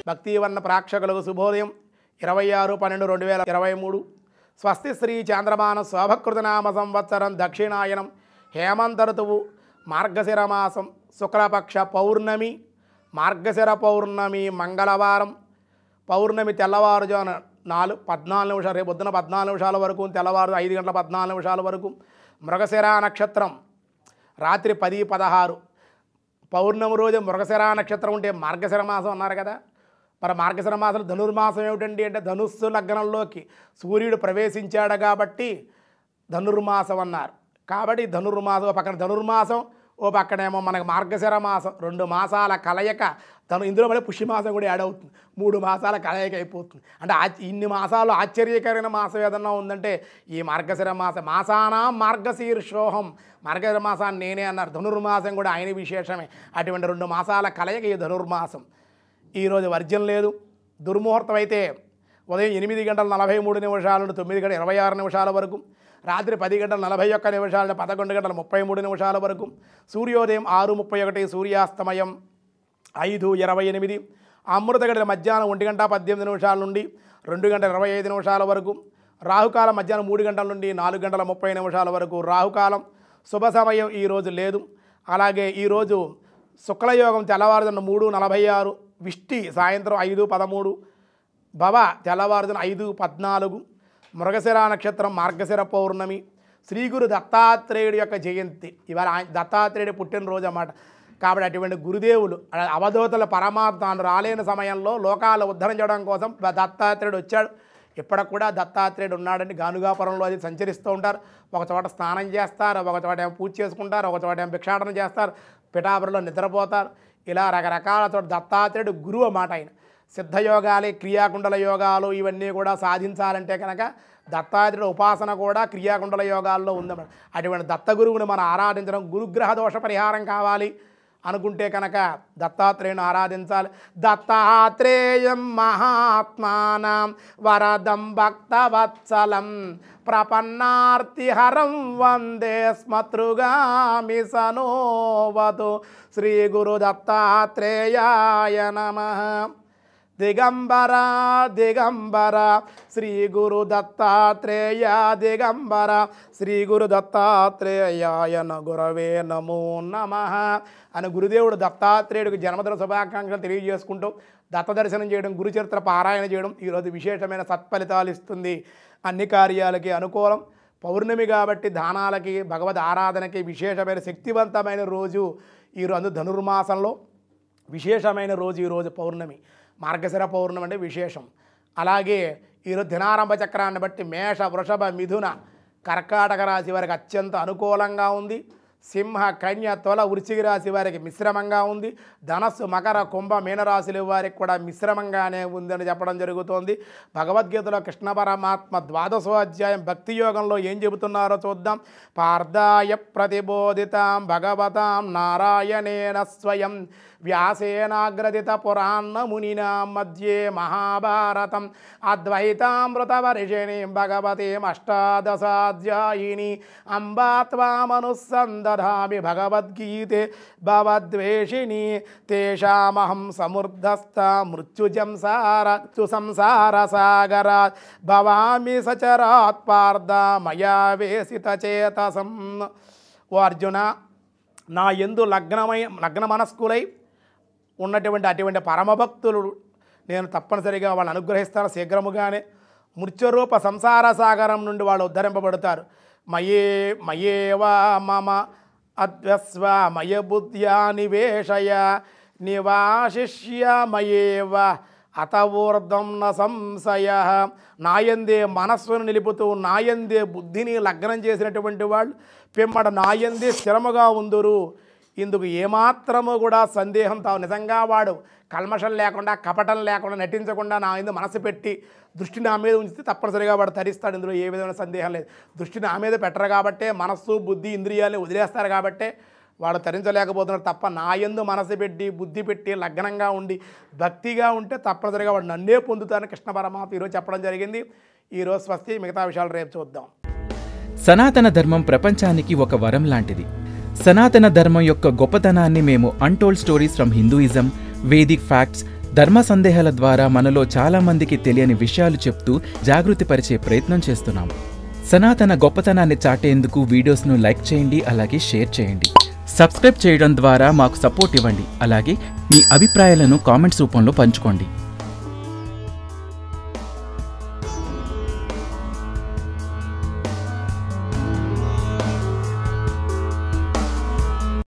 భక్తివర్ణ ప్రేక్షకులకు శుభోదయం 26/12/2023 స్వస్తి శ్రీ చాంద్రమాన శోభకృతనామ సంవత్సరం దక్షిణాయనం హేమంత ఋతువు మార్గశిర మాసం శుక్లపక్ష పౌర్ణమి మార్గశిర పౌర్ణమి మంగళవారం పౌర్ణమి తెల్లవారుజామున 14 నిమిషాలు రేపు పొద్దున 14 నిమిషాల వరకు తెల్లవారు 5 గంటల 14 నిమిషాల వరకు మృగశిర నక్షత్రం రాత్రి 10:16 పౌర్ణమి రోజు మృగశిర నక్షత్రం ఉంటే మార్గశిర మాసం అన్నారు కదా. మరి మార్గశిర మాసం ధనుర్మాసం ఏమిటండి అంటే ధనుస్సు లగ్నంలోకి సూర్యుడు ప్రవేశించాడు కాబట్టి ధనుర్మాసం అన్నారు. కాబట్టి ధనుర్మాసం ఓ పక్కన ధనుర్మాసం ఓ పక్కనేమో మనకు మార్గశిర మాసం 2 మాసాల కలయిక ఇందులో మళ్ళీ పుష్యమాసం కూడా యాడ్ అవుతుంది. 3 మాసాల కలయిక అయిపోతుంది. అంటే ఇన్ని మాసాలు ఆశ్చర్యకరమైన మాసం ఏదన్నా ఉందంటే ఈ మార్గశిర మాసం. మాసానా మార్గశీర్షోహం మార్గశిర మాసాన్ని నేనే అన్నారు. ధనుర్మాసం కూడా ఆయన విశేషమే. అటువంటి 2 మాసాల కలయిక ఈ ధనుర్మాసం. ఈరోజు వర్జ్యం లేదు. దుర్ముహూర్తం అయితే ఉదయం 8:43 నుండి 9:26 వరకు, రాత్రి 10:41 నుండి 11:33 వరకు, సూర్యోదయం 6:31, సూర్యాస్తమయం 5:28, అమృత గడిల మధ్యాహ్నం 1:18 నుండి 2:25 వరకు, రాహుకాలం మధ్యాహ్నం 3 గంటల నుండి 4:30 వరకు. రాహుకాలం శుభ సమయం ఈరోజు లేదు. అలాగే ఈరోజు శుక్లయోగం తెల్లవారుజామున 3:46, విష్టి సాయంత్రం 5:13, భవ తెల్లవారుజామున 5:14, మృగశిర నక్షత్రం మార్గశిర పౌర్ణమి. శ్రీ గురు దత్తాత్రేయుడి యొక్క జయంతి ఇవాళ. దత్తాత్రేయుడు పుట్టినరోజు అన్నమాట. కాబట్టి అటువంటి గురుదేవులు అవధూతల పరమాత్మను రాలేని సమయంలో లోకాలు ఉద్ధరించడం కోసం దత్తాత్రేయుడు వచ్చాడు. ఇప్పటికి కూడా దత్తాత్రేయుడు ఉన్నాడని గానుగాపురంలో అది సంచరిస్తూ ఉంటారు. ఒక చోట స్నానం చేస్తారు, ఒక చోట ఏమో పూజ చేసుకుంటారు, ఒక చోట ఏమో భిక్షాటన చేస్తారు, పిఠాపురంలో నిద్రపోతారు. ఇలా రకరకాల చోట దత్తాత్రేయుడు గురువు అన్నమాట. ఆయన సిద్ధయోగాలే క్రియాకుండల యోగాలు ఇవన్నీ కూడా సాధించాలంటే కనుక దత్తాత్రేయుడు ఉపాసన కూడా క్రియాకుండల యోగాల్లో ఉందన్నమాట. అటువంటి దత్తగురువుని మనం ఆరాధించడం, గురుగ్రహ దోష పరిహారం కావాలి అనుకుంటే కనుక దత్తాత్రేయుని ఆరాధించాలి. దత్తాత్రేయం మహాత్మానం వరదం భక్తవత్సలం ప్రపన్నార్తిహరం వందే స్మతృగామి సనోవతు. శ్రీ గురు దత్తాత్రేయాయ నమః. దిగంబర దిగంబర శ్రీ గురు దత్తాత్రేయ దిగంబర శ్రీ గురు దత్తాత్రేయాయ గురవే నమో నమః అని గురుదేవుడు దత్తాత్రేయుడికి జన్మదిన శుభాకాంక్షలు తెలియజేసుకుంటూ దత్త దర్శనం చేయడం, గురుచరిత్ర పారాయణ చేయడం ఈరోజు విశేషమైన సత్ఫలితాలు ఇస్తుంది. అన్ని కార్యాలకి అనుకూలం. పౌర్ణమి కాబట్టి దానాలకి భగవద్ ఆరాధనకి విశేషమైన శక్తివంతమైన రోజు ఈరోజు. ధనుర్మాసంలో విశేషమైన రోజు ఈరోజు పౌర్ణమి. మార్గశిర పౌర్ణమి అంటే విశేషం. అలాగే ఈరోజు దినారంభ చక్రాన్ని బట్టి మేష, వృషభ, మిథున, కర్కాటక రాశి వారికి అత్యంత అనుకూలంగా ఉంది. సింహ, కన్య, తుల, వృశ్చిక రాశి వారికి మిశ్రమంగా ఉంది. ధనస్సు, మకర, కుంభ, మీనరాశుల వారికి కూడా మిశ్రమంగానే ఉందని చెప్పడం జరుగుతోంది. భగవద్గీతలో కృష్ణ పరమాత్మ 12వ అధ్యాయం భక్తి యోగంలో ఏం చెబుతున్నారో చూద్దాం. పార్థాయ ప్రతిబోధితాం భగవతాం నారాయణేన స్వయం వ్యాసేనాగ్రదిత పురాణ మునినా మధ్యే మహాభారతం అద్వైతామృతవర్షిణీం భగవతీం అష్టాదశాధ్యాయిని అంబా త్వామనుసందధామి భగవద్గీతే భవద్వేషిణి తేషామహం సమృద్ధస్థ మృత్యు సంసార సాగరాత్ భవామి సచరాత్ పార్థ మయా వేసిత చేతసం. ఓ అర్జున, నా యందు లగ్న మనస్కులై ఉన్నటువంటి అటువంటి పరమభక్తులు నేను తప్పనిసరిగా వాళ్ళని అనుగ్రహిస్తాను శీఘ్రముగానే. మృత్యురూప సంసార సాగరం నుండి వాళ్ళు ఉద్ధరింపబడతారు. మయేవా మమ అద్వస్వ మయ బుద్ధ్యా నివేశయ నివాశిష్య మయేవ అత ఊర్ధం న సంశయ. నాయందే మనస్సును నిలుపుతూ నాయందే బుద్ధిని లగ్నం చేసినటువంటి వాళ్ళు పిమ్మట నాయందే స్థిరముగా ఉందురు. ఇందుకు ఏమాత్రము కూడా సందేహం తావు. నిజంగా వాడు కల్మషం లేకుండా కపటం లేకుండా నటించకుండా నా మీద మనసు పెట్టి దృష్టి నా మీద ఉంచితే తప్పనిసరిగా వాడు తరిస్తాడు. ఇందులో ఏ విధమైన సందేహం లేదు. దృష్టి నా మీద పెట్టరు కాబట్టే, మనస్సు బుద్ధి ఇంద్రియాలని వదిలేస్తారు కాబట్టే వాడు తరించలేకపోతున్నారు తప్ప నా యందు మనసు పెట్టి బుద్ధి పెట్టి లగ్నంగా ఉండి భక్తిగా ఉంటే తప్పనిసరిగా వాడు నన్నే పొందుతానని కృష్ణ పరమాత్మ ఈరోజు చెప్పడం జరిగింది. ఈరోజు స్వస్తి. మిగతా విషయాలు రేపు చూద్దాం. సనాతన ధర్మం ప్రపంచానికి ఒక వరం లాంటిది. సనాతన ధర్మం యొక్క గొప్పతనాన్ని మేము untold stories from Hinduism, Vedic facts, ధర్మ సందేహాల ద్వారా మనలో చాలా మందికి తెలియని విషయాలు చెప్తూ జాగృతిపరిచే ప్రయత్నం చేస్తున్నాం. సనాతన గొప్పతనాన్ని చాటేందుకు వీడియోస్ను లైక్ చేయండి, అలాగే షేర్ చేయండి. సబ్స్క్రైబ్ చేయడం ద్వారా మాకు సపోర్ట్ ఇవ్వండి. అలాగే మీ అభిప్రాయాలను కామెంట్స్ రూపంలో పంచుకోండి.